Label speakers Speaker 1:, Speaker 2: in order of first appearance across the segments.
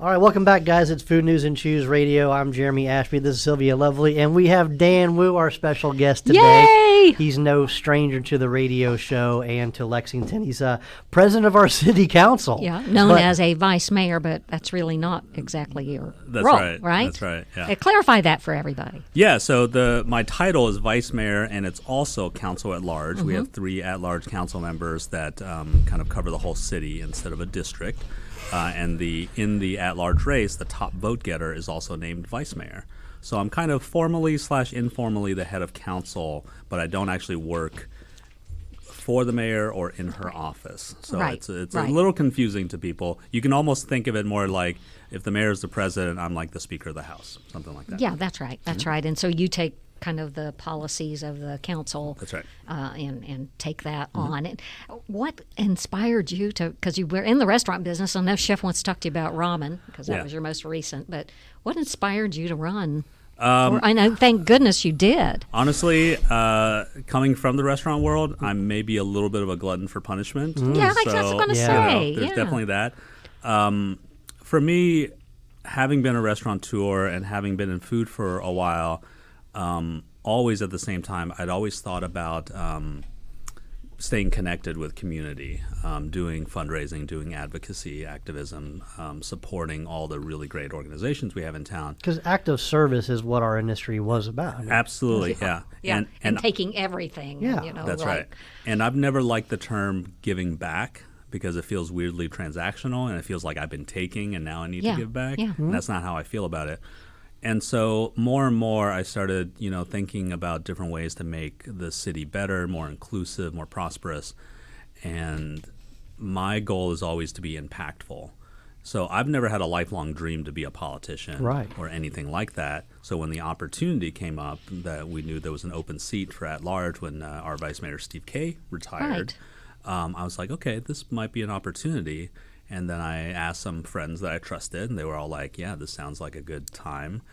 Speaker 1: All right, welcome back, guys. It's Food News and Chews Radio. I'm Jeremy Ashby. This is Sylvia Lovely, and we have Dan Wu, our special guest today.
Speaker 2: Yay!
Speaker 1: He's no stranger to the radio show and to Lexington. He's president of our city council.
Speaker 2: Yeah, known as a vice mayor, but that's really not exactly your role, right?
Speaker 3: That's right. Yeah.
Speaker 2: Clarify that for everybody.
Speaker 3: Yeah. So my title is vice mayor, and it's also council at large. Mm-hmm. We have 3 at-large council members that kind of cover the whole city instead of a district. And in the at-large race, the top vote getter is also named vice mayor. So I'm kind of formally / informally the head of council, but I don't actually work for the mayor or in her office. So it's a little confusing to people. You can almost think of it more like if the mayor is the president, I'm like the speaker of the house, something like that.
Speaker 2: Yeah, that's right. That's right. And so you take kind of the policies of the council.
Speaker 3: That's right.
Speaker 2: And take that on. And what inspired you to, because you were in the restaurant business, I know Chef wants to talk to you about ramen, because that was your most recent, but what inspired you to run? I know, thank goodness you did.
Speaker 3: Honestly, coming from the restaurant world, I'm maybe a little bit of a glutton for punishment.
Speaker 2: Yeah, I was going to say.
Speaker 3: There's definitely that. For me, having been a restaurateur and having been in food for a while, always at the same time, I'd always thought about staying connected with community, doing fundraising, doing advocacy, activism, supporting all the really great organizations we have in town.
Speaker 1: Because active service is what our industry was about.
Speaker 3: Absolutely, yeah.
Speaker 2: And taking everything.
Speaker 1: Yeah,
Speaker 3: that's right. And I've never liked the term giving back, because it feels weirdly transactional, and it feels like I've been taking and now I need to give back. Yeah. And that's not how I feel about it. And so more and more I started, thinking about different ways to make the city better, more inclusive, more prosperous. And my goal is always to be impactful. So I've never had a lifelong dream to be a politician or anything like that. So when the opportunity came up that we knew there was an open seat for at-large when our Vice Mayor Steve Kay retired, I was like, okay, this might be an opportunity. And then I asked some friends that I trusted, and they were all like, yeah, this sounds like a good time.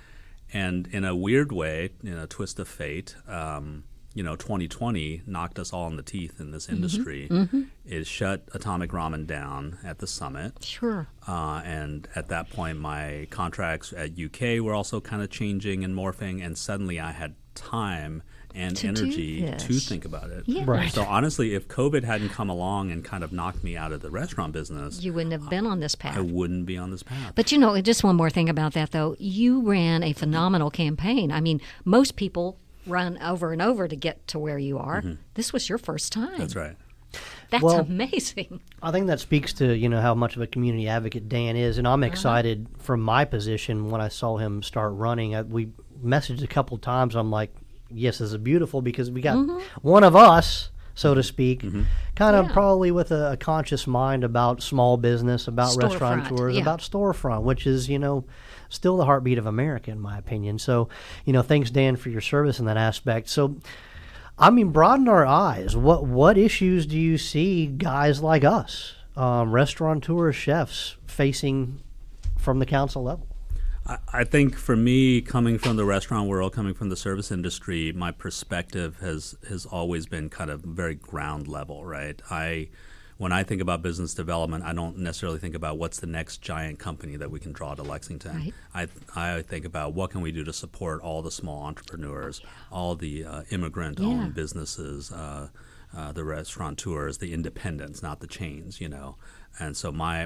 Speaker 3: And in a weird way, in a twist of fate, 2020 knocked us all in the teeth in this industry. Mm-hmm. It shut Atomic Ramen down at the summit.
Speaker 2: Sure.
Speaker 3: And at that point, my contracts at UK were also kind of changing and morphing, and suddenly I had time and energy to think about it.
Speaker 2: Yeah.
Speaker 1: Right.
Speaker 3: So honestly, if COVID hadn't come along and kind of knocked me out of the restaurant business,
Speaker 2: you wouldn't have been on this path.
Speaker 3: I wouldn't be on this path.
Speaker 2: But just one more thing about that, though. You ran a phenomenal campaign. I mean, most people run over and over to get to where you are. Mm-hmm. This was your first time.
Speaker 3: That's right.
Speaker 2: That's amazing.
Speaker 1: I think that speaks to, how much of a community advocate Dan is. And I'm excited from my position when I saw him start running. We messaged a couple times. I'm like, yes, this is beautiful, because we got one of us, so to speak, kind of probably with a conscious mind about small business, about restaurateurs, about storefront, which is, still the heartbeat of America, in my opinion. So, thanks, Dan, for your service in that aspect. So, broaden our eyes. What issues do you see guys like us, restaurateurs, chefs, facing from the council level?
Speaker 3: I think for me, coming from the restaurant world, coming from the service industry, my perspective has always been kind of very ground level, right? When I think about business development, I don't necessarily think about what's the next giant company that we can draw to Lexington. Right. I think about what can we do to support all the small entrepreneurs, all the immigrant-owned businesses, the restaurateurs, the independents, not the chains, And so my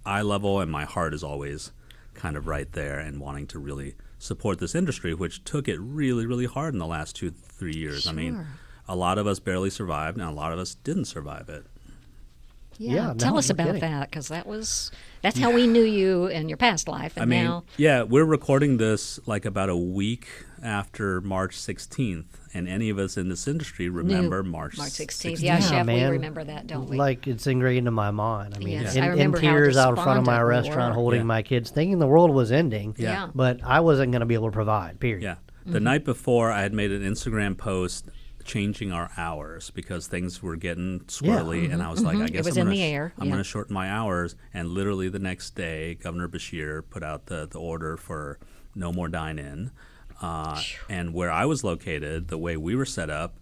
Speaker 3: eye level and my heart is always kind of right there, and wanting to really support this industry, which took it really, really hard in the last 2-3 years.
Speaker 2: Sure.
Speaker 3: I mean, a lot of us barely survived, and a lot of us didn't survive it.
Speaker 2: Yeah, tell us about that, because that's how we knew you in your past life. And now,
Speaker 3: we're recording this like about a week after March 16th, and any of us in this industry remember March 16th.
Speaker 2: Yeah, Chef, we remember that, don't we?
Speaker 1: Like, it's ingrained in my mind.
Speaker 2: I remember
Speaker 1: in tears out in front of my restaurant, holding my kids, thinking the world was ending.
Speaker 3: Yeah.
Speaker 1: But I wasn't going to be able to provide, period.
Speaker 3: Yeah. The night before, I had made an Instagram post changing our hours because things were getting squirrely, and I was like, I guess I'm going to shorten my hours. And literally the next day, Governor Beshear put out the order for no more dine-in. And where I was located, the way we were set up,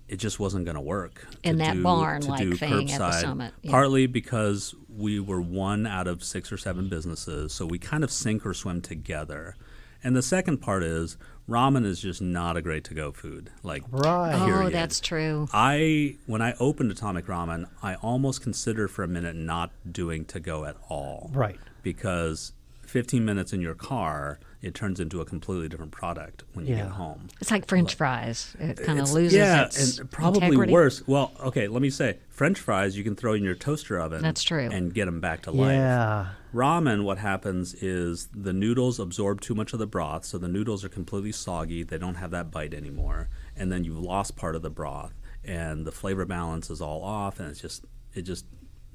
Speaker 3: it just wasn't going to work
Speaker 2: in that barn-like
Speaker 3: do
Speaker 2: thing at the
Speaker 3: curbside,
Speaker 2: summit. Yeah.
Speaker 3: partly because we were one out of 6 or 7 businesses, so we kind of sink or swim together. And the second part is ramen is just not a great to-go food. Like,
Speaker 1: Right.
Speaker 2: Oh,
Speaker 3: period.
Speaker 2: that's true.
Speaker 3: When I opened Atomic Ramen, I almost considered for a minute not doing to-go at all.
Speaker 1: Right.
Speaker 3: Because 15 minutes in your car, it turns into a completely different product when you
Speaker 1: Yeah.
Speaker 3: get home.
Speaker 2: It's like French fries. It kind of
Speaker 3: It's-
Speaker 2: loses its
Speaker 3: and probably
Speaker 2: integrity.
Speaker 3: worse. Well, okay, let me say, French fries you can throw in your toaster oven.
Speaker 2: That's true.
Speaker 3: And get them back to life.
Speaker 1: Yeah.
Speaker 3: Ramen, what happens is the noodles absorb too much of the broth, so the noodles are completely soggy. They don't have that bite anymore, and then you've lost part of the broth, and the flavor balance is all off, and it just,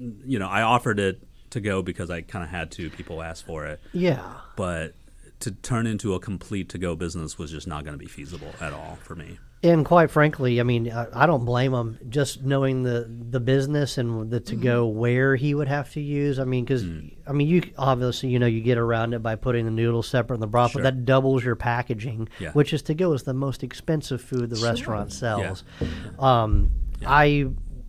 Speaker 3: I offered it to go because I kind of had to. People asked for it,
Speaker 1: Yeah.
Speaker 3: but to turn into a complete to-go business was just not going to be feasible at all for me.
Speaker 1: And quite frankly, I mean, I don't blame him. Just knowing the business and the to go where he would have to use. I mean, because I mean, you obviously you get around it by putting the noodles separate in the broth,
Speaker 3: Sure.
Speaker 1: but that doubles your packaging,
Speaker 3: Yeah.
Speaker 1: which is to go is the most expensive food the restaurant sells.
Speaker 3: Yeah.
Speaker 1: I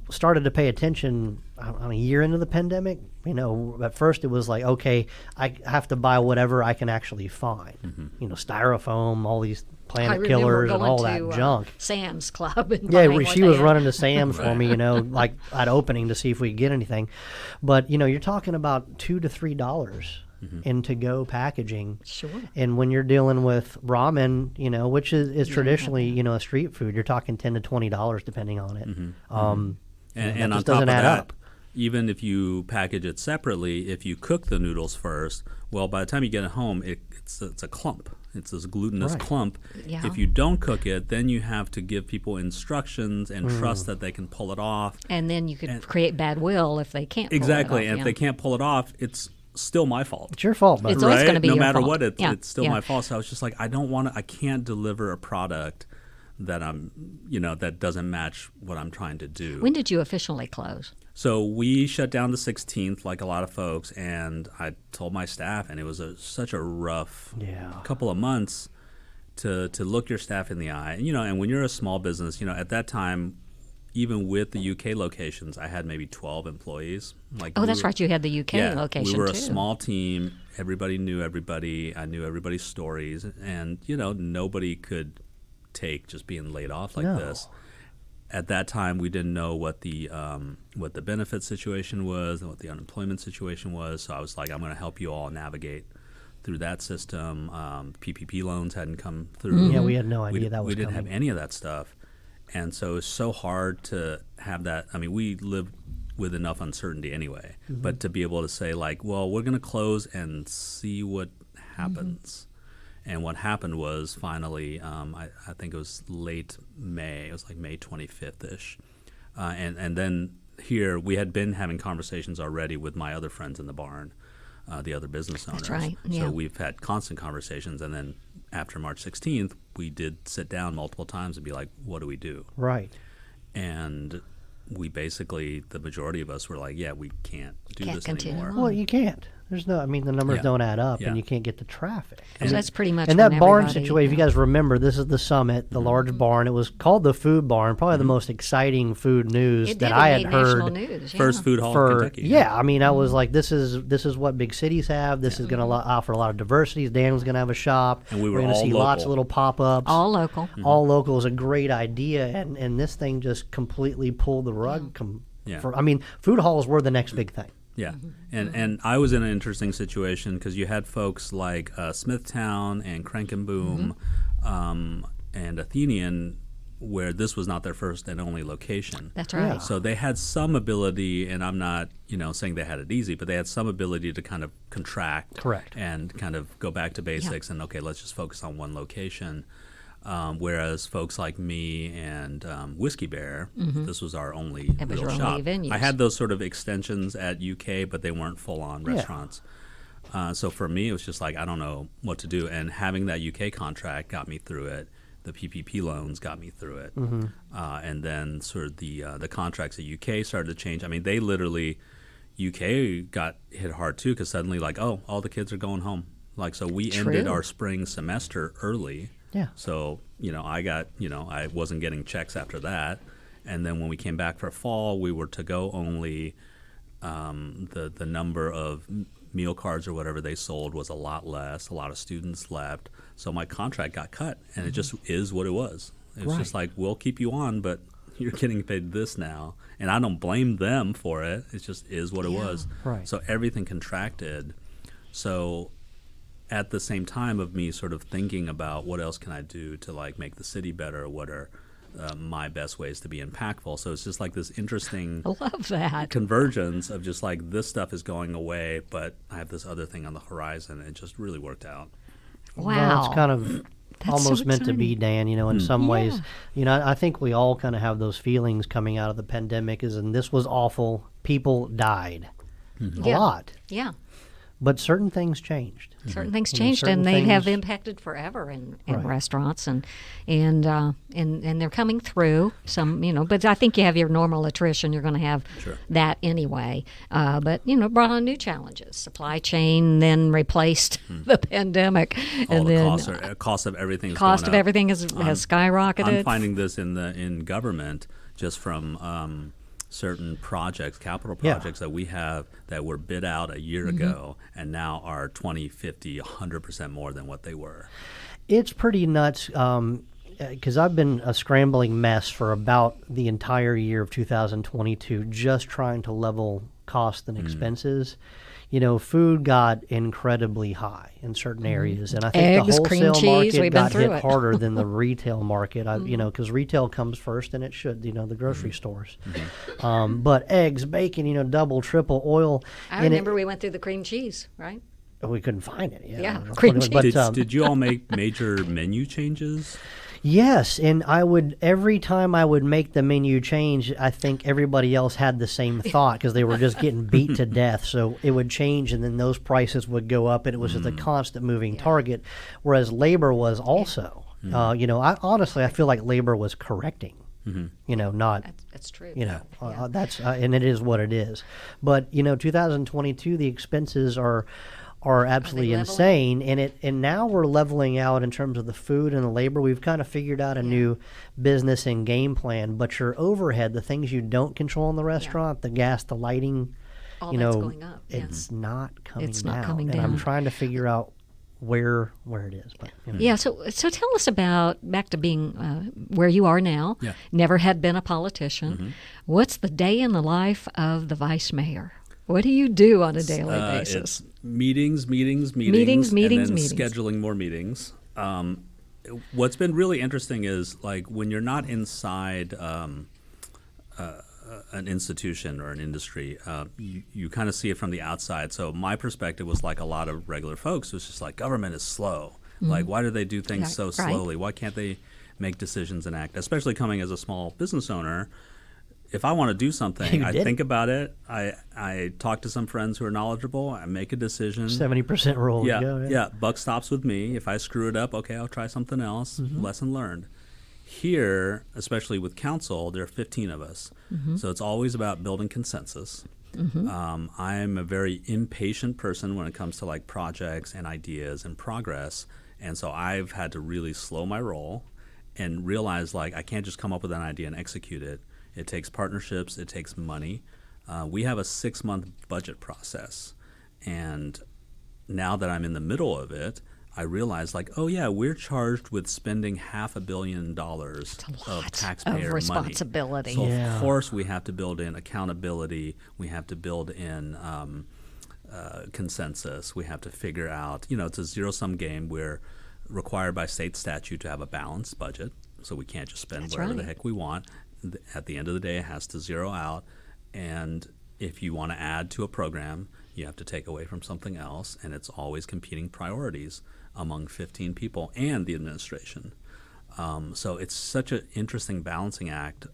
Speaker 1: started to pay attention on a year into the pandemic. At first it was like, okay, I have to buy whatever I can actually find. Styrofoam, all these
Speaker 2: I
Speaker 1: planet
Speaker 2: remember
Speaker 1: killers
Speaker 2: going
Speaker 1: and all
Speaker 2: to
Speaker 1: that junk.
Speaker 2: Sam's Club. And
Speaker 1: Yeah,
Speaker 2: buying what
Speaker 1: she
Speaker 2: they
Speaker 1: was
Speaker 2: had.
Speaker 1: running to Sam's for me, like at opening to see if we could get anything. But you're talking about $2 to $3 in to-go packaging.
Speaker 2: Sure.
Speaker 1: And when you're dealing with ramen, which is traditionally a street food, you're talking $10 to $20 depending on it.
Speaker 3: And
Speaker 1: that
Speaker 3: on
Speaker 1: just
Speaker 3: top of
Speaker 1: doesn't add
Speaker 3: that,
Speaker 1: up.
Speaker 3: even if you package it separately, if you cook the noodles first, well, by the time you get it home, it's a clump. It's this glutinous
Speaker 1: Right.
Speaker 3: clump.
Speaker 2: Yeah.
Speaker 3: If you don't cook it, then you have to give people instructions and trust that they can pull it off.
Speaker 2: And then you could create bad will if they can't.
Speaker 3: Exactly.
Speaker 2: Pull it off,
Speaker 3: And
Speaker 2: yeah.
Speaker 3: if they can't pull it off, it's still my fault.
Speaker 1: It's your fault, buddy.
Speaker 2: It's always
Speaker 3: right?
Speaker 2: gonna be
Speaker 3: no
Speaker 2: your
Speaker 3: matter
Speaker 2: fault.
Speaker 3: what,
Speaker 2: Yeah,
Speaker 3: it's still
Speaker 2: yeah.
Speaker 3: my fault. So I was just like, I can't deliver a product that that doesn't match what I'm trying to do.
Speaker 2: When did you officially close?
Speaker 3: So we shut down the 16th, like a lot of folks, and I told my staff, and it was such a rough couple of months to look your staff in the eye. And when you're a small business, at that time, even with the UK locations, I had maybe 12 employees.
Speaker 2: That's right. You had the UK location
Speaker 3: we were
Speaker 2: too.
Speaker 3: a small team. Everybody knew everybody. I knew everybody's stories, and nobody could take just being laid off like this. At that time, we didn't know what the benefit situation was and what the unemployment situation was. So I was like, I'm going to help you all navigate through that system. PPP loans hadn't come through.
Speaker 1: Yeah, we had no idea that was
Speaker 3: We didn't
Speaker 1: coming.
Speaker 3: have any of that stuff. And so it's so hard to have that. I mean, we live with enough uncertainty anyway. But to be able to say, like, well, we're going to close and see what happens. And what happened was finally, I think it was late May. It was like May 25th-ish. And then here, we had been having conversations already with my other friends in the barn, the other business owners.
Speaker 2: That's right, yeah.
Speaker 3: So we've had constant conversations. And then after March 16th, we did sit down multiple times and be like, what do we do?
Speaker 1: Right.
Speaker 3: And we basically, the majority of us were like, yeah, we can't do
Speaker 2: Can't
Speaker 3: this
Speaker 2: continue
Speaker 3: anymore.
Speaker 2: on.
Speaker 1: Well, you can't. There's the numbers
Speaker 3: Yeah.
Speaker 1: don't add up,
Speaker 3: Yeah.
Speaker 1: and you can't get the traffic.
Speaker 2: So that's pretty much.
Speaker 1: And that
Speaker 2: when
Speaker 1: barn
Speaker 2: everybody-
Speaker 1: situation, if you guys remember, this is the summit, the large barn. It was called the Food Barn, probably the most exciting food news
Speaker 2: It
Speaker 1: that
Speaker 2: did.
Speaker 1: I
Speaker 2: It
Speaker 1: had
Speaker 2: made national
Speaker 1: heard.
Speaker 2: news. Yeah.
Speaker 3: First food hall in
Speaker 1: For
Speaker 3: Kentucky.
Speaker 1: yeah, I mean, I was like, this is what big cities have. This is going to offer a lot of diversity. Dan was going to have a shop.
Speaker 3: And we were
Speaker 1: We're going to
Speaker 3: all
Speaker 1: see lots of
Speaker 3: local.
Speaker 1: little pop ups.
Speaker 2: All local.
Speaker 1: All local is a great idea, and this thing just completely pulled the rug.
Speaker 3: Yeah.
Speaker 1: I mean, food halls were the next big thing.
Speaker 3: Yeah, and I was in an interesting situation because you had folks like Smithtown and Crankenboom and Athenian, where this was not their first and only location.
Speaker 2: That's right.
Speaker 1: Yeah.
Speaker 3: So they had some ability, and I'm not, saying they had it easy, but they had some ability to kind of contract,
Speaker 1: Correct.
Speaker 3: and kind of go back to basics and okay, let's just focus on one location. Whereas folks like me and Whiskey Bear, this was our only
Speaker 2: It was
Speaker 3: real
Speaker 2: your
Speaker 3: shop.
Speaker 2: only venues.
Speaker 3: I had those sort of extensions at UK, but they weren't full-on restaurants. So for me, it was just like, I don't know what to do. And having that UK contract got me through it. The PPP loans got me through it. And then sort of the contracts at UK started to change. I mean, they literally, UK got hit hard too because suddenly like, oh, all the kids are going home. Like, so we ended
Speaker 2: True.
Speaker 3: our spring semester early.
Speaker 1: Yeah.
Speaker 3: So, I got, I wasn't getting checks after that. And then when we came back for fall, we were to-go only. The number of meal cards or whatever they sold was a lot less. A lot of students left. So my contract got cut, and it just is what it was. It was just like, we'll keep you on, but you're getting paid this now. And I don't blame them for it. It just is what it was.
Speaker 1: Right.
Speaker 3: So everything contracted. So at the same time of me sort of thinking about what else can I do to like make the city better, what are my best ways to be impactful. So it's just like this interesting
Speaker 2: I love that.
Speaker 3: convergence of just like this stuff is going away, but I have this other thing on the horizon. It just really worked out.
Speaker 2: Wow.
Speaker 1: Well, it's kind of
Speaker 2: That's
Speaker 1: almost
Speaker 2: so
Speaker 1: meant to be,
Speaker 2: exciting.
Speaker 1: Dan, in some ways.
Speaker 2: Yeah.
Speaker 1: I think we all kind of have those feelings coming out of the pandemic and this was awful. People died a
Speaker 2: Yeah.
Speaker 1: lot,
Speaker 2: Yeah.
Speaker 1: but certain things changed.
Speaker 2: Certain things
Speaker 1: You know,
Speaker 2: changed,
Speaker 1: certain
Speaker 2: and they have
Speaker 1: things-
Speaker 2: impacted forever in
Speaker 1: Right.
Speaker 2: restaurants, and they're coming through. Some, but I think you have your normal attrition. You're going to have
Speaker 3: Sure.
Speaker 2: that anyway. But brought on new challenges. Supply chain then replaced the pandemic,
Speaker 3: All
Speaker 2: and
Speaker 3: the
Speaker 2: then
Speaker 3: cost of everything is
Speaker 2: cost
Speaker 3: going
Speaker 2: of
Speaker 3: up.
Speaker 2: everything has skyrocketed.
Speaker 3: I'm finding this in government just from certain projects, capital
Speaker 1: Yeah.
Speaker 3: projects that we have that were bid out a year ago and now are 20, 50, 100% more than what they were.
Speaker 1: It's pretty nuts because I've been a scrambling mess for about the entire year of 2022, just trying to level costs and expenses. Food got incredibly high in certain areas, and I think
Speaker 2: Eggs,
Speaker 1: the
Speaker 2: cream
Speaker 1: wholesale
Speaker 2: cheese,
Speaker 1: market
Speaker 2: we've been
Speaker 1: got
Speaker 2: through
Speaker 1: hit
Speaker 2: it.
Speaker 1: harder than the retail market. Because retail comes first, and it should. The grocery stores, but eggs, bacon, double, triple, oil.
Speaker 2: I remember we went through the cream cheese, right?
Speaker 1: We couldn't find it.
Speaker 2: Yeah,
Speaker 1: But,
Speaker 2: cream cheese.
Speaker 3: Did you all make major menu changes?
Speaker 1: Yes, and every time I would make the menu change, I think everybody else had the same thought because they were just getting beat to death. So it would change, and then those prices would go up, and it was just a constant moving target. Whereas labor was also, I feel like labor was correcting. Not.
Speaker 2: That's true.
Speaker 1: That's and it is what it is. But 2022, the expenses are absolutely
Speaker 2: leveling?
Speaker 1: insane, and now we're leveling out in terms of the food and the labor. We've kind of figured out a new business and game plan, but your overhead, the things you don't control in the restaurant, the gas, the lighting,
Speaker 2: All that's going up. Yeah.
Speaker 1: it's not coming
Speaker 2: It's
Speaker 1: down.
Speaker 2: not coming
Speaker 1: and I'm
Speaker 2: down.
Speaker 1: trying to figure out where it is. But
Speaker 2: Yeah, so tell us about back to being where you are now.
Speaker 3: Yeah.
Speaker 2: Never had been a politician. What's the day in the life of the vice mayor? What do you do on a daily basis?
Speaker 3: It's meetings,
Speaker 2: Meetings,
Speaker 3: and then
Speaker 2: meetings.
Speaker 3: scheduling more meetings. What's been really interesting is like when you're not inside an institution or an industry, you kind of see it from the outside. So my perspective was like a lot of regular folks. It was just like government is slow. Like why do they do things
Speaker 2: Yeah,
Speaker 3: so
Speaker 2: right.
Speaker 3: slowly? Why can't they make decisions and act? Especially coming as a small business owner. If I want to do something,
Speaker 1: You
Speaker 3: I
Speaker 1: did
Speaker 3: think about it. I talk to some friends who are knowledgeable. I make a decision.
Speaker 1: 70% rule.
Speaker 3: Yeah,
Speaker 1: Go,
Speaker 3: yeah. Buck stops with me. If I screw it up, okay, I'll try something else. Lesson learned. Here, especially with council, there are 15 of us, so it's always about building consensus. I'm a very impatient person when it comes to like projects and ideas and progress, and so I've had to really slow my roll and realize like I can't just come up with an idea and execute it. It takes partnerships. It takes money. We have a 6-month budget process, and now that I'm in the middle of it, I realize like, oh yeah, we're charged with spending $500 million of taxpayer money.
Speaker 2: responsibility.
Speaker 3: So
Speaker 1: Yeah.
Speaker 3: of course we have to build in accountability. We have to build in consensus. We have to figure out, it's a zero-sum game. We're required by state statute to have a balanced budget, so we can't just spend
Speaker 2: That's
Speaker 3: whatever the
Speaker 2: right.
Speaker 3: heck we want. At the end of the day, it has to zero out. And if you want to add to a program, you have to take away from something else, and it's always competing priorities among 15 people and the administration. So it's such an interesting balancing act.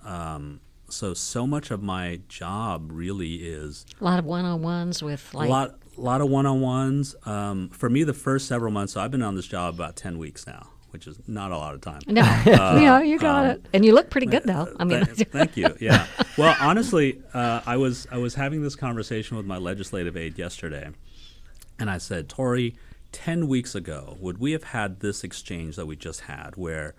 Speaker 3: So much of my job really is
Speaker 2: A lot of one-on-ones with like
Speaker 3: a lot of one-on-ones. For me, the first several months, so I've been on this job about 10 weeks now, which is not a lot of time.
Speaker 2: No, you got it, and you look pretty good though. I mean,
Speaker 3: Thank you. Yeah. Well, honestly, I was having this conversation with my legislative aide yesterday, and I said, Tori, 10 weeks ago, would we have had this exchange that we just had, where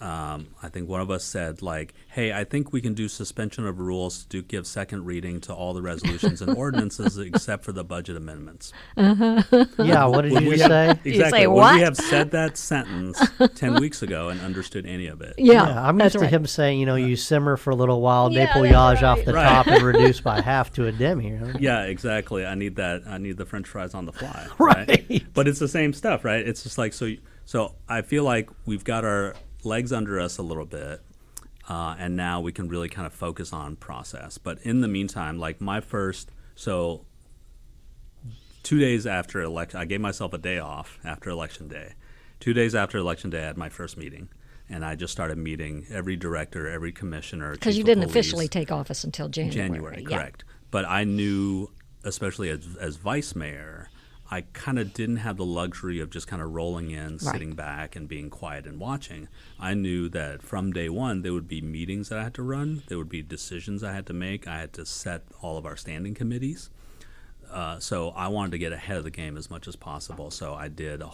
Speaker 3: I think one of us said, like, hey, I think we can do suspension of rules to give second reading to all the resolutions and ordinances except for the budget amendments.
Speaker 1: Yeah, what did you say?
Speaker 3: Exactly.
Speaker 2: say
Speaker 3: Would
Speaker 2: what?
Speaker 3: we have said that sentence 10 weeks ago and understood any of it?
Speaker 1: Yeah, I'm
Speaker 2: that's
Speaker 1: used to
Speaker 2: right.
Speaker 1: him saying, you simmer for a little while,
Speaker 2: Yeah,
Speaker 1: dépouillage
Speaker 2: that's
Speaker 1: off
Speaker 2: right.
Speaker 1: the
Speaker 3: Right.
Speaker 1: top and reduce by half to a demi.
Speaker 3: Yeah, exactly. I need that. I need the French fries on the fly.
Speaker 1: Right.
Speaker 3: But it's the same stuff, right? It's just like, so I feel like we've got our legs under us a little bit, and now we can really kind of focus on process. But in the meantime, like so 2 days after election, I gave myself a day off after election day. 2 days after election day, I had my first meeting. And I just started meeting every director, every commissioner.
Speaker 2: Because you didn't officially take office until January. Yeah.
Speaker 3: Correct. But I knew, especially as vice mayor, I kind of didn't have the luxury of just kind of rolling in, sitting back, and being quiet and watching. I knew that from day one, there would be meetings that I had to run. There would be decisions I had to make. I had to set all of our standing committees. So I wanted to get ahead of the game as much as possible. So I did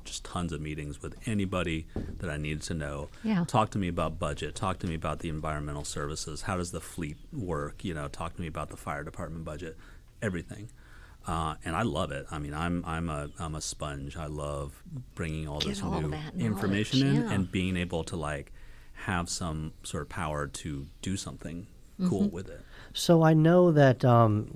Speaker 3: just tons of meetings with anybody that I needed to know.
Speaker 2: Yeah.
Speaker 3: Talk to me about budget. Talk to me about the environmental services. How does the fleet work? Talk to me about the fire department budget. Everything. And I love it. I mean, I'm a sponge. I love bringing all this
Speaker 2: all
Speaker 3: new
Speaker 2: that
Speaker 3: information
Speaker 2: knowledge,
Speaker 3: in
Speaker 2: yeah.
Speaker 3: and being able to like have some sort of power to do something cool with it.
Speaker 1: So I know that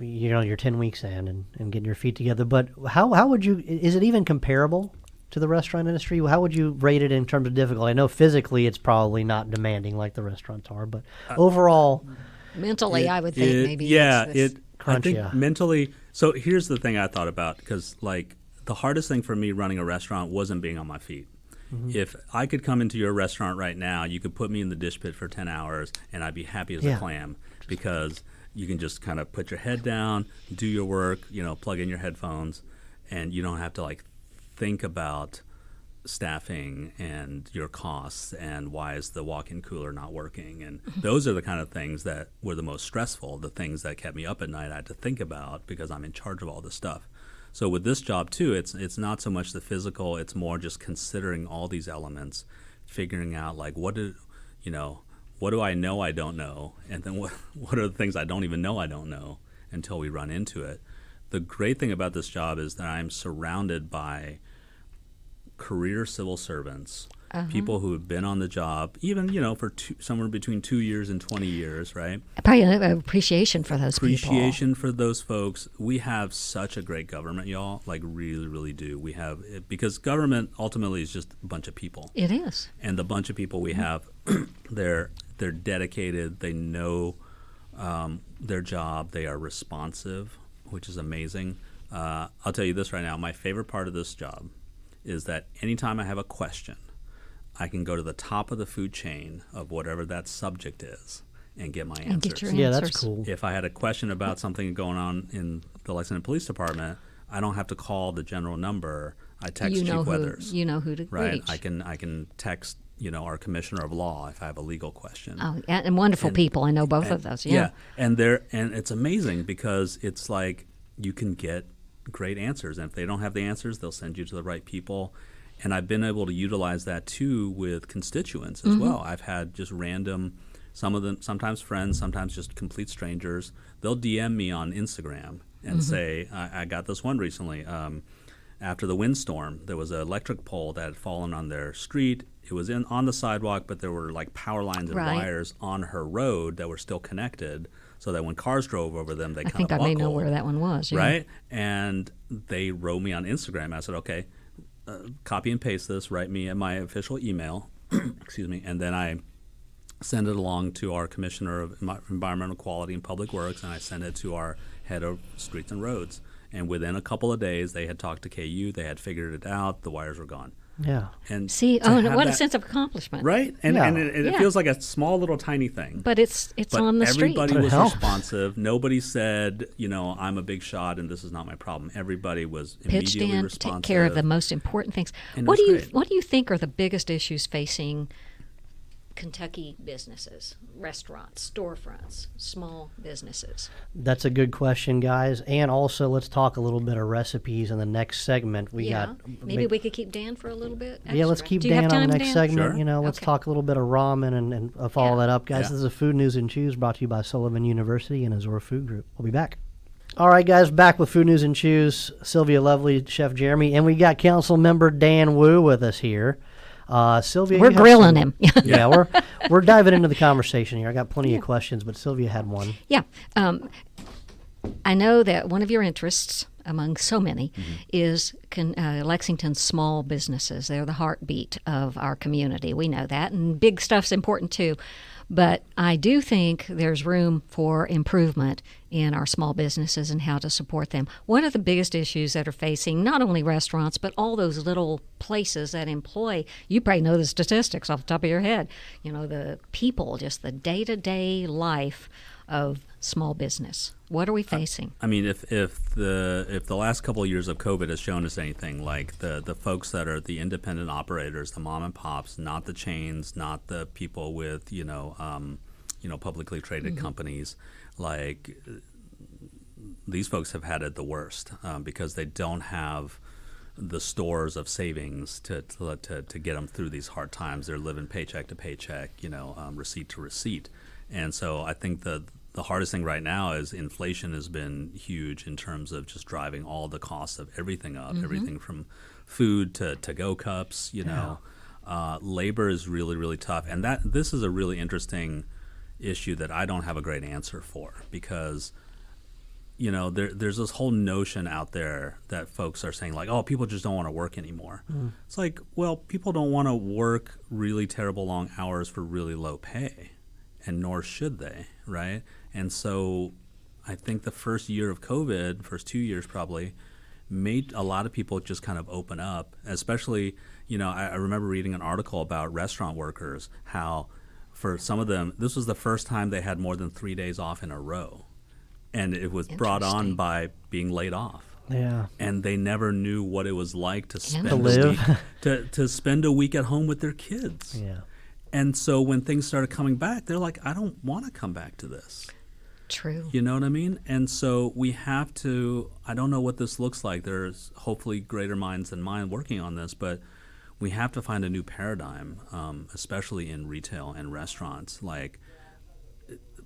Speaker 1: you're 10 weeks in and getting your feet together, but how would you? Is it even comparable to the restaurant industry? How would you rate it in terms of difficulty? I know physically it's probably not demanding like the restaurants are, but overall,
Speaker 2: Mentally, I would think maybe.
Speaker 3: Yeah,
Speaker 2: it's
Speaker 3: I
Speaker 1: Crunch,
Speaker 3: think
Speaker 1: yeah.
Speaker 3: mentally. So here's the thing I thought about, because like the hardest thing for me running a restaurant wasn't being on my feet. If I could come into your restaurant right now, you could put me in the dish pit for 10 hours and I'd be happy as a clam, because you can just kind of put your head down, do your work, plug in your headphones, and you don't have to like think about staffing and your costs and why is the walk-in cooler not working. And those are the kind of things that were the most stressful, the things that kept me up at night I had to think about because I'm in charge of all this stuff. So with this job too, it's not so much the physical, it's more just considering all these elements, figuring out like what do I know I don't know, and then what are the things I don't even know I don't know until we run into it. The great thing about this job is that I'm surrounded by career civil servants, people who have been on the job, even for somewhere between 2 years and 20 years, right?
Speaker 2: probably an appreciation for those people.
Speaker 3: Appreciation for those folks. We have such a great government, y'all. Like really, really do. We have because government ultimately is just a bunch of people.
Speaker 2: It is.
Speaker 3: And the bunch of people we have, they're dedicated. They know their job. They are responsive, which is amazing. I'll tell you this right now. My favorite part of this job is that anytime I have a question, I can go to the top of the food chain of whatever that subject is and get my answers.
Speaker 2: And get your
Speaker 1: yeah,
Speaker 2: answers.
Speaker 1: that's cool.
Speaker 3: If I had a question about something going on in the Lexington Police Department, I don't have to call the general number. I text Chief Weathers.
Speaker 2: You know who to
Speaker 3: Right.
Speaker 2: reach.
Speaker 3: I can text our commissioner of law if I have a legal question.
Speaker 2: Oh, and wonderful people. I know both of those. Yeah.
Speaker 3: And it's amazing because it's like you can get great answers, and if they don't have the answers, they'll send you to the right people. And I've been able to utilize that too with constituents as well. I've had just random, some of them sometimes friends, sometimes just complete strangers. They'll DM me on Instagram and say, I got this one recently. After the windstorm, there was an electric pole that had fallen on their street. It was on the sidewalk, but there were like power lines and wires on her road that were still connected, so that when cars drove over them, they kind of
Speaker 2: I think I may know where that one was. Yeah.
Speaker 3: Right? And they wrote me on Instagram. I said, okay, copy and paste this, write me at my official email, excuse me, and then I send it along to our Commissioner of Environmental Quality and Public Works, and I send it to our head of Streets and Roads. And within a couple of days, they had talked to KU, they had figured it out, the wires were gone.
Speaker 1: Yeah.
Speaker 3: And
Speaker 2: See, what a sense of accomplishment.
Speaker 3: right? And,
Speaker 1: Yeah.
Speaker 3: and it feels like a small little tiny thing.
Speaker 2: But it's on the street.
Speaker 3: Everybody
Speaker 1: But it
Speaker 3: was
Speaker 1: helps.
Speaker 3: responsive. Nobody said, I'm a big shot and this is not my problem. Everybody was
Speaker 2: Pitched
Speaker 3: immediately
Speaker 2: in,
Speaker 3: responsive.
Speaker 2: take care of the most important things.
Speaker 3: And it
Speaker 2: What
Speaker 3: was
Speaker 2: do you
Speaker 3: great.
Speaker 2: What do you think are the biggest issues facing Kentucky businesses, restaurants, storefronts, small businesses?
Speaker 1: That's a good question, guys. And also, let's talk a little bit of recipes in the next segment.
Speaker 2: Maybe we could keep Dan for a little bit.
Speaker 1: Yeah, let's
Speaker 2: extra.
Speaker 1: keep
Speaker 2: Do you have
Speaker 1: Dan on the
Speaker 2: time,
Speaker 1: next
Speaker 2: Dan?
Speaker 1: segment.
Speaker 3: Sure.
Speaker 1: Let's
Speaker 2: Okay.
Speaker 1: talk a little bit of ramen and follow that up, guys.
Speaker 3: Yeah.
Speaker 1: This is Food News and Chews brought to you by Sullivan University and Azora Food Group. We'll be back. All right, guys, back with Food News and Chews. Sylvia Lovely, Chef Jeremy, and we got Council Member Dan Wu with us here. Sylvia,
Speaker 2: We're
Speaker 1: you have
Speaker 2: grilling
Speaker 1: some-
Speaker 2: him.
Speaker 1: Yeah, we're diving into the conversation here. I got plenty of questions, but Sylvia had one.
Speaker 2: Yeah. I know that one of your interests, among so many, is Lexington's small businesses. They're the heartbeat of our community. We know that. And big stuff's important too. But I do think there's room for improvement in our small businesses and how to support them. What are the biggest issues that are facing not only restaurants, but all those little places that employ? You probably know the statistics off the top of your head. The people, just the day-to-day life of small business. What are we facing?
Speaker 3: I mean, if the last couple of years of COVID has shown us anything, like the folks that are the independent operators, the mom and pops, not the chains, not the people with publicly traded companies, like these folks have had it the worst because they don't have the stores of savings to get them through these hard times. They're living paycheck to paycheck, receipt to receipt, and so I think the hardest thing right now is inflation has been huge in terms of just driving all the costs of everything up, everything from food to go cups, labor is really, really tough. And this is a really interesting issue that I don't have a great answer for because, there's this whole notion out there that folks are saying like, oh, people just don't want to work anymore. It's like, well, people don't want to work really terrible long hours for really low pay, and nor should they, right? And so I think the first year of COVID, first 2 years probably, made a lot of people just kind of open up, especially, I remember reading an article about restaurant workers, how for some of them, this was the first time they had more than 3 days off in a row. And it was brought on
Speaker 2: Interesting.
Speaker 3: by being laid off.
Speaker 1: Yeah.
Speaker 3: And they never knew what it was like to spend
Speaker 1: To
Speaker 3: a
Speaker 1: live.
Speaker 3: week, to spend a week at home with their kids.
Speaker 1: Yeah.
Speaker 3: And so when things started coming back, they're like, I don't want to come back to this.
Speaker 2: True.
Speaker 3: You know what I mean? And so we have to, I don't know what this looks like. There's hopefully greater minds than mine working on this, but we have to find a new paradigm, especially in retail and restaurants. Like,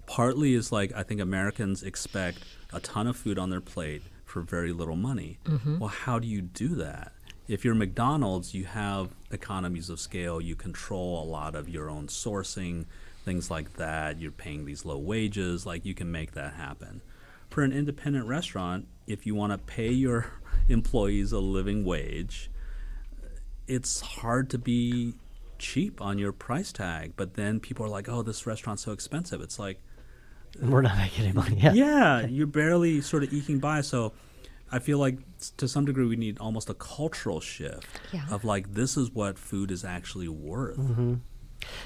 Speaker 3: partly is like, I think Americans expect a ton of food on their plate for very little money. Well, how do you do that? If you're McDonald's, you have economies of scale. You control a lot of your own sourcing, things like that. You're paying these low wages. Like, you can make that happen. For an independent restaurant, if you want to pay your employees a living wage, it's hard to be cheap on your price tag. But then people are like, oh, this restaurant's so expensive. It's like,
Speaker 1: We're not making any money. Yeah.
Speaker 3: yeah, you're barely sort of eking by. So I feel like to some degree we need almost a cultural shift of like, this is what food is actually worth.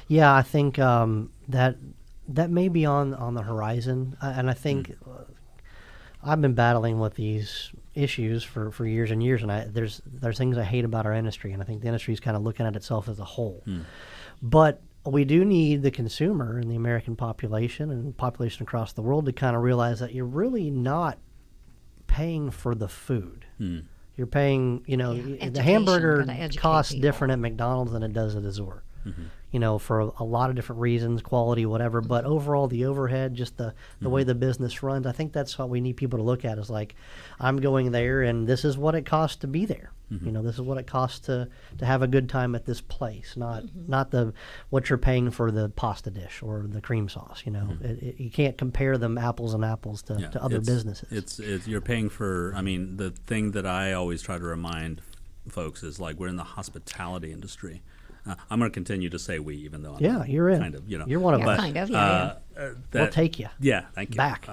Speaker 1: Yeah, I think that may be on the horizon, and I think I've been battling with these issues for years and years, and there's things I hate about our industry, and I think the industry is kind of looking at itself as a whole. But we do need the consumer and the American population and population across the world to kind of realize that you're really not paying for the food. You're paying, the
Speaker 2: education,
Speaker 1: hamburger
Speaker 2: gotta educate
Speaker 1: costs
Speaker 2: people.
Speaker 1: different at McDonald's than it does at Azor. For a lot of different reasons, quality, whatever. But overall, the overhead, just the way the business runs, I think that's what we need people to look at is like, I'm going there, and this is what it costs to be there. This is what it costs to have a good time at this place, not what you're paying for the pasta dish or the cream sauce. You can't compare them apples and apples to other businesses.
Speaker 3: It's you're paying for. I mean, the thing that I always try to remind folks is like, we're in the hospitality industry. I'm going to continue to say we, even though I'm
Speaker 1: you're in.
Speaker 3: kind of,
Speaker 1: You're one of us.
Speaker 2: Kind of,
Speaker 1: We'll take you.
Speaker 3: Yeah, thank you.
Speaker 1: Back.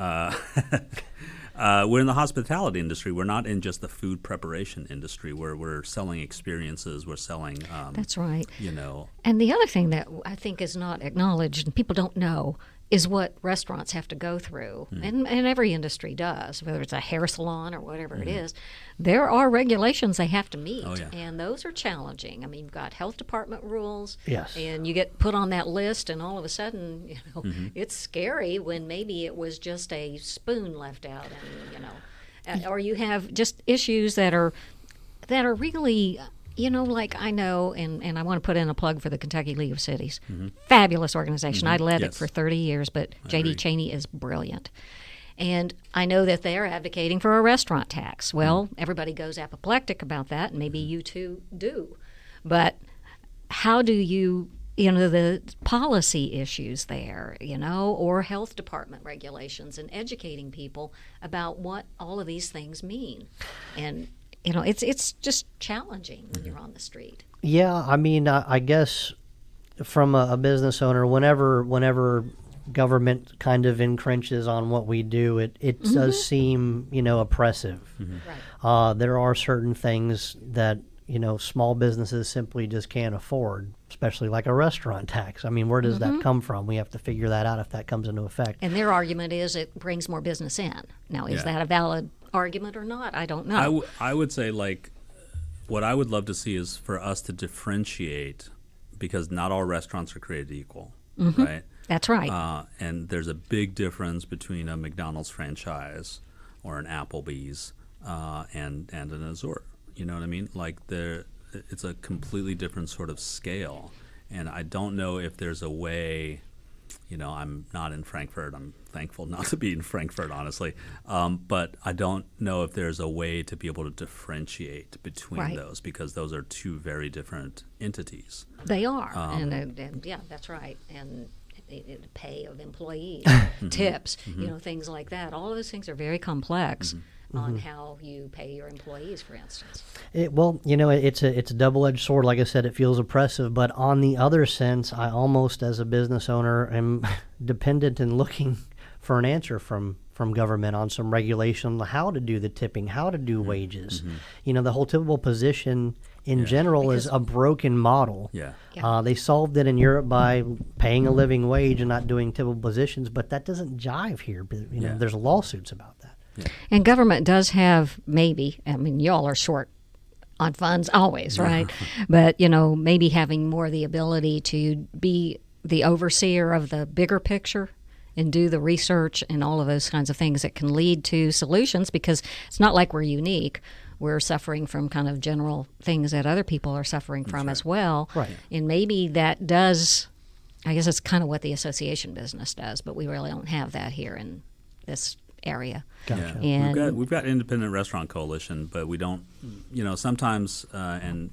Speaker 3: We're in the hospitality industry. We're not in just the food preparation industry where we're selling experiences. We're selling.
Speaker 2: That's right.
Speaker 3: You know.
Speaker 2: And the other thing that I think is not acknowledged and people don't know is what restaurants have to go through, and every industry does, whether it's a hair salon or whatever it is. There are regulations they have to meet, and those are challenging. I mean, you've got health department rules,
Speaker 1: Yes.
Speaker 2: and you get put on that list, and all of a sudden, it's scary when maybe it was just a spoon left out, and or you have just issues that are really. Like I know, and I want to put in a plug for the Kentucky League of Cities. Fabulous organization. I led it for 30 years, but J.D. Cheney is brilliant. And I know that they're advocating for a restaurant tax. Well, everybody goes apoplectic about that, and maybe you too do. But how do you, the policy issues there, or health department regulations and educating people about what all of these things mean. And it's just challenging when you're on the street.
Speaker 1: Yeah, I mean, I guess from a business owner, whenever government kind of encroaches on what we do, it does seem, oppressive.
Speaker 2: Right.
Speaker 1: There are certain things that, small businesses simply just can't afford, especially like a restaurant tax. I mean, where does that come from? We have to figure that out if that comes into effect.
Speaker 2: And their argument is it brings more business in. Now, is that a valid argument or not? I don't know.
Speaker 3: I would say, like, what I would love to see is for us to differentiate, because not all restaurants are created equal, right?
Speaker 2: That's right.
Speaker 3: And there's a big difference between a McDonald's franchise or an Applebee's and an Azure. You know what I mean? Like, it's a completely different sort of scale. And I don't know if there's a way. I'm not in Frankfurt. I'm thankful not to be in Frankfurt, honestly. But I don't know if there's a way to be able to differentiate between those, because those are two very different entities.
Speaker 2: They are. And yeah, that's right. And pay of employees, tips, things like that. All of those things are very complex on how you pay your employees, for instance.
Speaker 1: It's a double-edged sword. Like I said, it feels oppressive, but on the other sense, I almost, as a business owner, am dependent and looking for an answer from government on some regulation, how to do the tipping, how to do wages. The whole tippable position in general is a broken model. They solved it in Europe by paying a living wage and not doing tippable positions, but that doesn't jive here. There's lawsuits about that.
Speaker 2: And government does have y'all are short on funds always, right? But, maybe having more the ability to be the overseer of the bigger picture and do the research and all of those kinds of things that can lead to solutions, because it's not like we're unique. We're suffering from kind of general things that other people are suffering from as well.
Speaker 1: Right.
Speaker 2: And maybe that does, I guess it's kind of what the association business does, but we really don't have that here in this area.
Speaker 1: Gotcha.
Speaker 3: Yeah.
Speaker 2: And
Speaker 3: We've got Independent Restaurant Coalition, but we don't, sometimes, and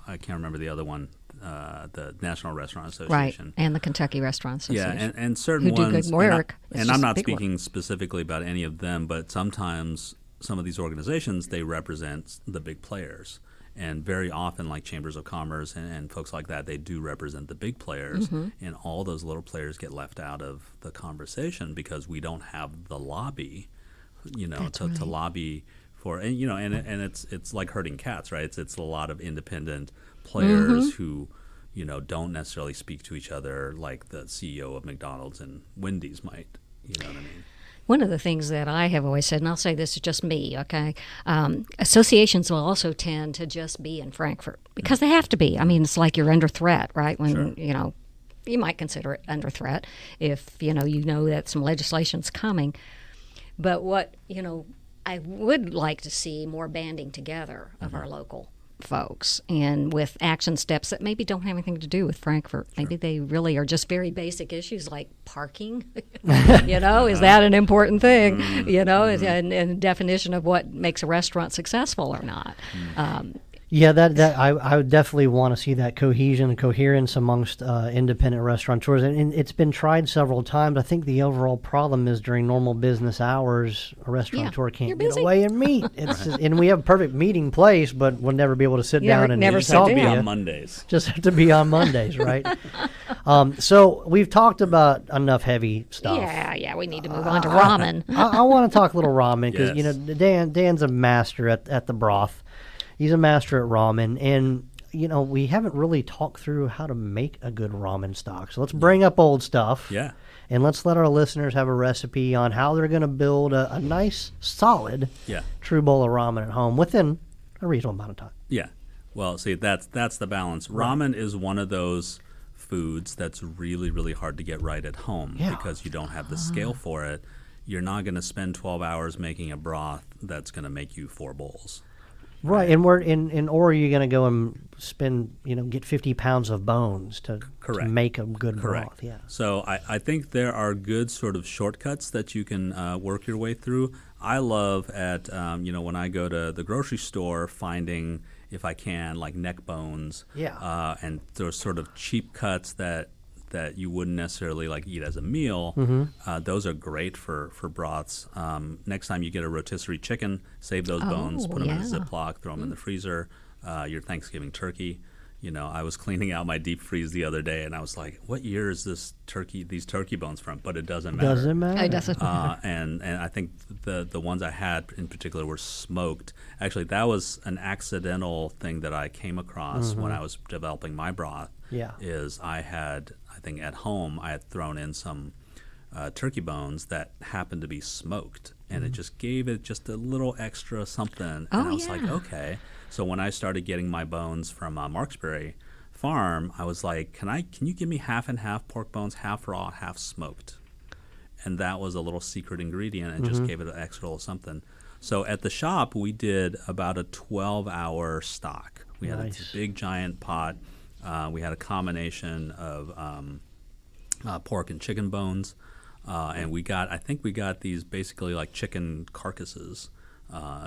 Speaker 3: I can't remember the other one, the National Restaurant Association.
Speaker 2: Right, and the Kentucky Restaurant Association.
Speaker 3: Yeah, and certain
Speaker 2: who do
Speaker 3: ones.
Speaker 2: good work.
Speaker 3: And I'm not speaking specifically about any of them, but sometimes some of these organizations, they represent the big players. And very often, like Chambers of Commerce and folks like that, they do represent the big players, and all those little players get left out of the conversation because we don't have the lobby, to lobby for, and it's like herding cats, right? It's a lot of independent players who, don't necessarily speak to each other like the CEO of McDonald's and Wendy's might. You know what I mean?
Speaker 2: One of the things that I have always said, and I'll say this is just me, okay, associations will also tend to just be in Frankfurt because they have to be. I mean, it's like you're under threat, right? When, you might consider it under threat if, you know that some legislation's coming. But what, I would like to see more banding together of our local folks, and with action steps that maybe don't have anything to do with Frankfurt. Maybe they really are just very basic issues like parking. Is that an important thing? And definition of what makes a restaurant successful or not.
Speaker 1: Yeah, that I would definitely want to see that cohesion and coherence amongst independent restaurateurs, and it's been tried several times. I think the overall problem is during normal business hours, a restaurateur can't get away and meet. And we have a perfect meeting place, but we'll never be able to sit down and
Speaker 2: never
Speaker 1: talk
Speaker 3: to be
Speaker 1: to
Speaker 3: on
Speaker 1: you.
Speaker 3: Mondays.
Speaker 1: Just have to be on Mondays, right? So we've talked about enough heavy stuff.
Speaker 2: Yeah, we need to move on to ramen.
Speaker 1: I want to talk a little ramen because
Speaker 3: Yes.
Speaker 1: Dan's a master at the broth. He's a master at ramen, and we haven't really talked through how to make a good ramen stock. So let's bring up old stuff.
Speaker 3: Yeah.
Speaker 1: and let's let our listeners have a recipe on how they're going to build a nice, solid, true bowl of ramen at home within a reasonable amount of time.
Speaker 3: Yeah. Well, see, that's the balance. Ramen is one of those foods that's really, really hard to get right at home because you don't have the scale for it. You're not going to spend 12 hours making a broth that's going to make you 4 bowls.
Speaker 1: Right, and or you're going to go and spend, get 50 pounds of bones to make a good broth. Yeah.
Speaker 3: So I think there are good sort of shortcuts that you can work your way through. I love at when I go to the grocery store finding, if I can, like neck bones.
Speaker 1: Yeah.
Speaker 3: And those sort of cheap cuts that you wouldn't necessarily like eat as a meal. Those are great for broths. Next time you get a rotisserie chicken, save those bones, put them in a Ziploc, throw them in the freezer. Your Thanksgiving turkey. I was cleaning out my deep freeze the other day, and I was like, "What year is these turkey bones from?" But it doesn't matter.
Speaker 1: Doesn't matter.
Speaker 2: It doesn't matter.
Speaker 3: And I think the ones I had in particular were smoked. Actually, that was an accidental thing that I came across when I was developing my broth.
Speaker 1: Yeah.
Speaker 3: Is I think at home I had thrown in some turkey bones that happened to be smoked, and it just gave it just a little extra something. And I was like, okay. So when I started getting my bones from Marksbury Farm, I was like, can you give me half and half pork bones, half raw, half smoked? And that was a little secret ingredient and just gave it an extra little something. So at the shop, we did about a 12-hour stock. We had a big giant pot. We had a combination of pork and chicken bones, and I think we got these basically like chicken carcasses,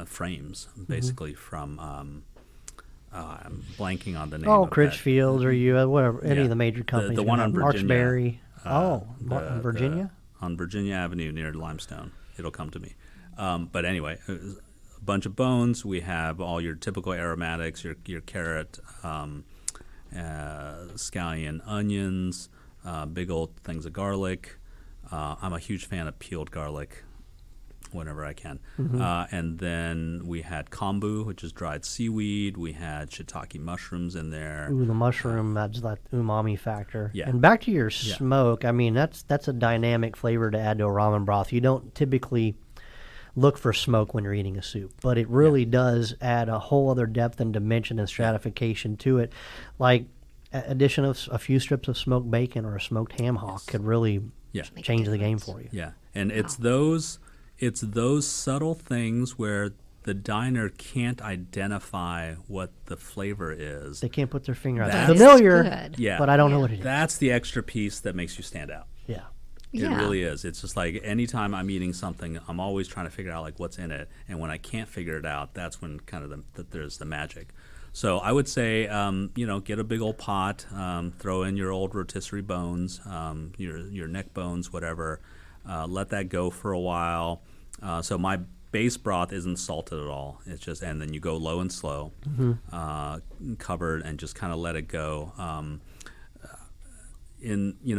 Speaker 3: frames, basically from. I'm blanking on the name.
Speaker 1: Oh,
Speaker 3: of
Speaker 1: Critchfield or whatever, any of the major companies.
Speaker 3: The one on Virginia.
Speaker 1: Marksbury. Virginia?
Speaker 3: On Virginia Avenue near Limestone. It'll come to me. But anyway, a bunch of bones. We have all your typical aromatics, your carrot, scallion, onions, big old things of garlic. I'm a huge fan of peeled garlic whenever I can. And then we had kombu, which is dried seaweed. We had shiitake mushrooms in there.
Speaker 1: Ooh, the mushroom adds that umami factor.
Speaker 3: Yeah.
Speaker 1: And back to your smoke, I mean, that's a dynamic flavor to add to a ramen broth. You don't typically look for smoke when you're eating a soup, but it really does add a whole other depth and dimension and stratification to it. Like addition of a few strips of smoked bacon or a smoked ham hock could really change the game for you.
Speaker 3: Yeah, and it's those subtle things where the diner can't identify what the flavor is.
Speaker 1: They can't put their finger on it.
Speaker 3: That's
Speaker 1: Familiar,
Speaker 2: good.
Speaker 1: but I don't know what it is.
Speaker 3: That's the extra piece that makes you stand out.
Speaker 1: Yeah.
Speaker 3: It really is. It's just like anytime I'm eating something, I'm always trying to figure out like what's in it, and when I can't figure it out, that's when kind of there's the magic. So I would say, get a big old pot, throw in your old rotisserie bones, your neck bones, whatever. Let that go for a while. So my base broth isn't salted at all. It's just, and then you go low and slow, covered, and just kind of let it go.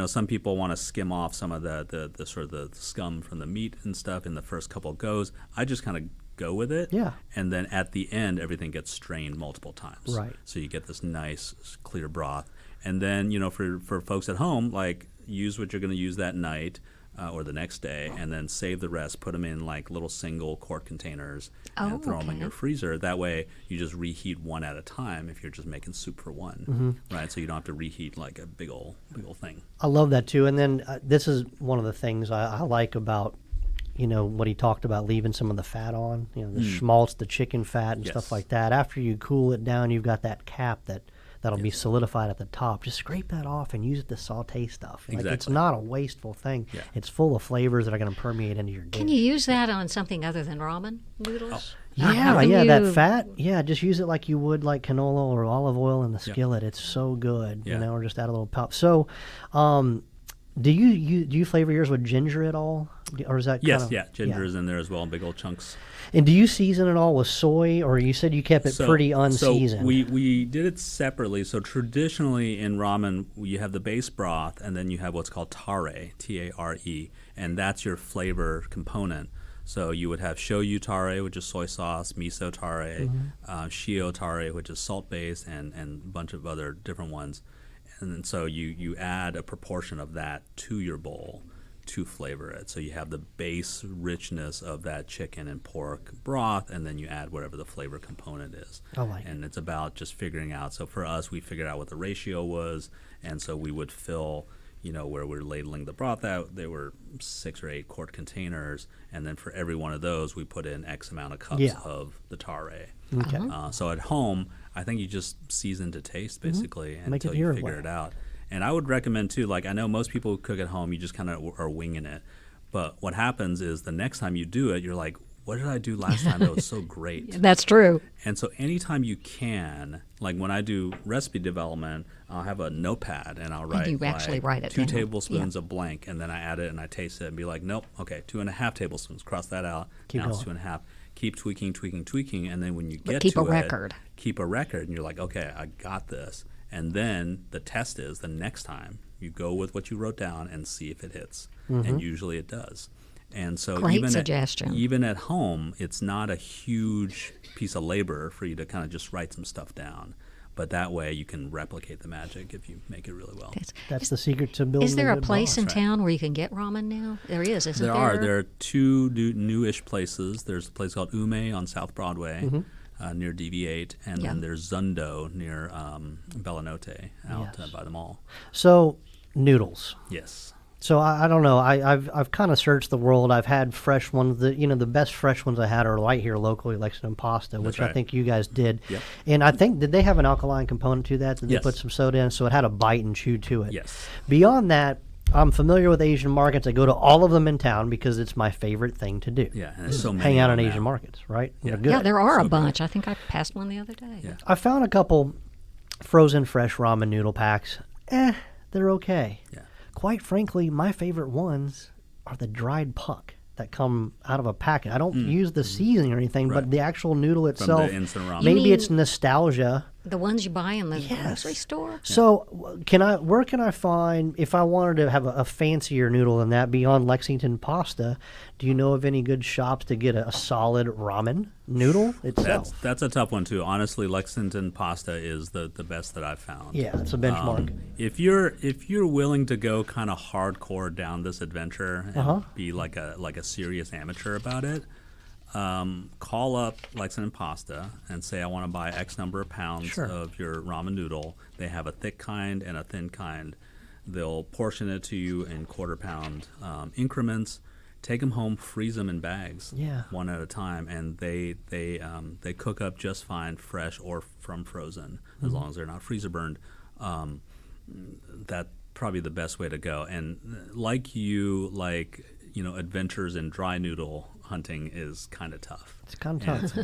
Speaker 3: Some people want to skim off some of the sort of the scum from the meat and stuff in the first couple of goes. I just kind of go with it.
Speaker 1: Yeah.
Speaker 3: And then at the end, everything gets strained multiple times.
Speaker 1: Right.
Speaker 3: So you get this nice clear broth. And then, for folks at home, like use what you're going to use that night or the next day, and then save the rest. Put them in like little single quart containers and throw them in your freezer. That way you just reheat one at a time if you're just making soup for one, right? So you don't have to reheat like a big old thing.
Speaker 1: I love that too. And then this is one of the things I like about what he talked about, leaving some of the fat on, the schmaltz, the chicken fat and stuff like that. After you cool it down, you've got that cap that'll be solidified at the top. Just scrape that off and use it to saute stuff. Like it's not a wasteful thing. Yeah. It's full of flavors that are going to permeate into your dish.
Speaker 2: Can you use that on something other than ramen noodles?
Speaker 1: That fat. Yeah, just use it like you would like canola or olive oil in the skillet. It's so good, or just add a little pop. So, do you flavor yours with ginger at all, or is that
Speaker 3: ginger is in there as well in big old chunks.
Speaker 1: And do you season it all with soy, or you said you kept it pretty unseasoned?
Speaker 3: So we did it separately. So traditionally in ramen, you have the base broth, and then you have what's called tare, T-A-R-E, and that's your flavor component. So you would have shoyu tare, which is soy sauce, miso tare, shio tare, which is salt based, and a bunch of other different ones. And so you add a proportion of that to your bowl, to flavor it. So you have the base richness of that chicken and pork broth, and then you add whatever the flavor component is. And it's about just figuring out. So for us, we figured out what the ratio was, and so we would fill, where we're ladling the broth out, there were 6 or 8 quart containers, and then for every one of those, we put in X amount of cups of the tare.
Speaker 1: Okay.
Speaker 3: So at home, I think you just season to taste, basically, until you figure it out. And I would recommend, too, like I know most people who cook at home, you just kind of are winging it. But what happens is the next time you do it, you're like, what did I do last time that was so great?
Speaker 2: That's true.
Speaker 3: And so anytime you can, like when I do recipe development, I'll have a notepad and I'll write,
Speaker 2: and you actually write it
Speaker 3: 2
Speaker 2: down.
Speaker 3: tablespoons of blank, and then I add it and I taste it and be like, nope, okay, 2.5 tablespoons, cross that out. Now it's 2.5. Keep tweaking, and then when you get
Speaker 2: keep
Speaker 3: to
Speaker 2: a record.
Speaker 3: Keep a record, and you're like, okay, I got this. And then the test is the next time you go with what you wrote down and see if it hits, and usually it does. And so
Speaker 2: Great suggestion.
Speaker 3: Even at home, it's not a huge piece of labor for you to kind of just write some stuff down. But that way you can replicate the magic if you make it really well.
Speaker 1: That's the secret to building.
Speaker 2: Is there a place in
Speaker 3: That's
Speaker 2: town where you can get ramen now? There is, isn't there?
Speaker 3: There are 2 newish places. There's a place called Ume on South Broadway near DV8, and then there's Zundo near Bellanote out by the mall.
Speaker 1: So noodles.
Speaker 3: Yes.
Speaker 1: So I don't know. I've kind of searched the world. I've had fresh ones. The best fresh ones I had are right here locally, Lexington Pasta, which I think you guys did.
Speaker 3: Yep.
Speaker 1: And I think, did they have an alkaline component to that? Did they
Speaker 3: Yes.
Speaker 1: put some soda in? So it had a bite and chew to it.
Speaker 3: Yes.
Speaker 1: Beyond that, I'm familiar with Asian markets. I go to all of them in town because it's my favorite thing to do.
Speaker 3: Yeah, and there's so many.
Speaker 1: Hang out
Speaker 3: of
Speaker 1: in
Speaker 3: them
Speaker 1: Asian
Speaker 3: now.
Speaker 1: markets, right?
Speaker 3: Yeah.
Speaker 1: They're good.
Speaker 2: Yeah, there are a
Speaker 3: So
Speaker 2: bunch. I think I passed one the other day.
Speaker 3: Yeah.
Speaker 1: I found a couple frozen fresh ramen noodle packs. They're okay.
Speaker 3: Yeah.
Speaker 1: Quite frankly, my favorite ones are the dried puck that come out of a packet. I don't use the seasoning or anything, but
Speaker 3: Right.
Speaker 1: the actual noodle itself.
Speaker 3: the instant ramen.
Speaker 1: Maybe
Speaker 2: mean
Speaker 1: it's nostalgia.
Speaker 2: The ones you buy in the
Speaker 1: Yes.
Speaker 2: grocery store?
Speaker 1: So, where can I find, if I wanted to have a fancier noodle than that beyond Lexington Pasta? Do you know of any good shops to get a solid ramen noodle itself?
Speaker 3: That's a tough one too. Honestly, Lexington Pasta is the best that I've found.
Speaker 1: Yeah, it's a benchmark.
Speaker 3: If you're willing to go kind of hardcore down this adventure and be like a serious amateur about it, call up Lexington Pasta and say I want to buy X number of pounds of your ramen noodle. They have a thick kind and a thin kind. They'll portion it to you in quarter-pound increments. Take them home, freeze them in bags, one at a time, and they cook up just fine, fresh or from frozen, as long as they're not freezer burned. That's probably the best way to go. And adventures in dry noodle hunting is kind of tough.
Speaker 1: It's kind of
Speaker 3: And
Speaker 1: tough.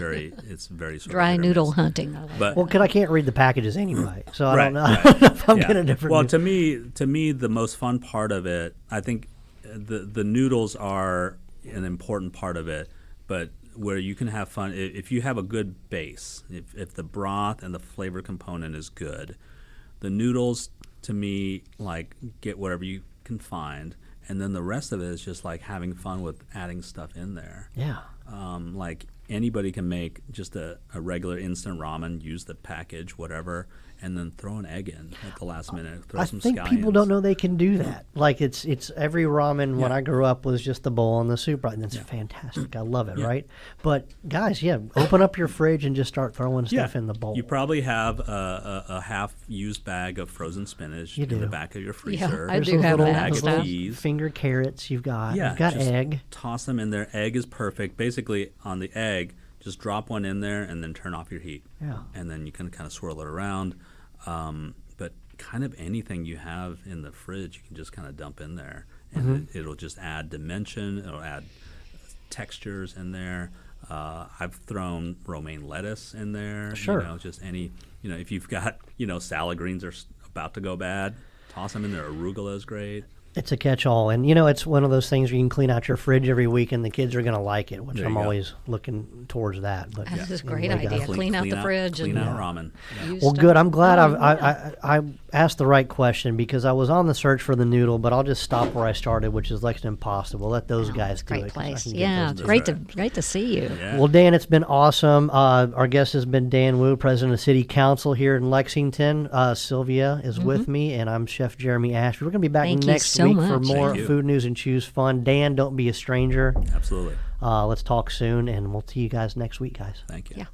Speaker 3: it's very sort
Speaker 2: Dry
Speaker 3: of hit or
Speaker 2: noodle
Speaker 3: miss.
Speaker 2: hunting. I like
Speaker 3: But
Speaker 1: Well, because I can't read the packages anyway, so I don't know,
Speaker 3: Right.
Speaker 1: I don't know if I'm
Speaker 3: yeah.
Speaker 1: getting a different.
Speaker 3: Well,
Speaker 1: noodle.
Speaker 3: to me, the most fun part of it, I think, the noodles are an important part of it, but where you can have fun if you have a good base, if the broth and the flavor component is good, the noodles to me like get whatever you can find, and then the rest of it is just like having fun with adding stuff in there.
Speaker 1: Yeah.
Speaker 3: Like anybody can make just a regular instant ramen, use the package, whatever, and then throw an egg in at the last minute. Throw
Speaker 1: I
Speaker 3: some
Speaker 1: think
Speaker 3: scallions.
Speaker 1: people don't know they can do that. Like it's every ramen when I grew up was just the bowl and the soup, right? And it's fantastic. I love it, right? But guys, open up your fridge and just start throwing stuff in the bowl.
Speaker 3: You probably have a half-used bag of frozen spinach in the back of your freezer.
Speaker 2: I do
Speaker 1: those
Speaker 2: have
Speaker 1: little,
Speaker 2: that
Speaker 1: those
Speaker 2: stuff.
Speaker 1: little
Speaker 3: Peas.
Speaker 1: finger carrots you've got.
Speaker 3: Yeah,
Speaker 1: You've got
Speaker 3: just
Speaker 1: egg.
Speaker 3: Toss them in there. Egg is perfect. Basically, on the egg, just drop one in there and then turn off your heat.
Speaker 1: Yeah.
Speaker 3: And then you can kind of swirl it around. But kind of anything you have in the fridge, you can just kind of dump in there, and it'll just add dimension. It'll add textures in there. I've thrown romaine lettuce in there.
Speaker 1: Sure.
Speaker 3: Just any. If you've got salad greens are about to go bad, toss them in there. Arugula is great.
Speaker 1: It's a catch-all, and it's one of those things where you can clean out your fridge every week, and the kids are going to like it, which
Speaker 3: There
Speaker 1: I'm
Speaker 3: you go.
Speaker 1: always looking towards that. But
Speaker 2: That's a great
Speaker 1: they got-
Speaker 2: idea. Clean out the fridge
Speaker 3: Clean
Speaker 2: and
Speaker 3: out ramen. Yeah.
Speaker 2: use
Speaker 1: Well,
Speaker 2: stuff.
Speaker 1: good. I'm glad
Speaker 2: Oh, yeah.
Speaker 1: I asked the right question because I was on the search for the noodle, but I'll just stop where I started, which is Lexington Pasta. We'll let those guys do
Speaker 2: Great
Speaker 1: it. 'Cause I
Speaker 2: place.
Speaker 1: can get
Speaker 2: Yeah,
Speaker 1: those
Speaker 2: great to see you.
Speaker 3: Yeah.
Speaker 1: Well, Dan, it's been awesome. Our guest has been Dan Wu, President of City Council here in Lexington. Sylvia is with me, and I'm Chef Jeremy Ashby. We're going to be back
Speaker 2: Thank you
Speaker 1: next
Speaker 2: so
Speaker 1: week for
Speaker 2: much.
Speaker 1: more
Speaker 3: Thank you.
Speaker 1: Food News and Choose fun. Dan, don't be a stranger.
Speaker 3: Absolutely.
Speaker 1: Let's talk soon, and we'll see you guys next week, guys.
Speaker 3: Thank you.
Speaker 2: Yeah.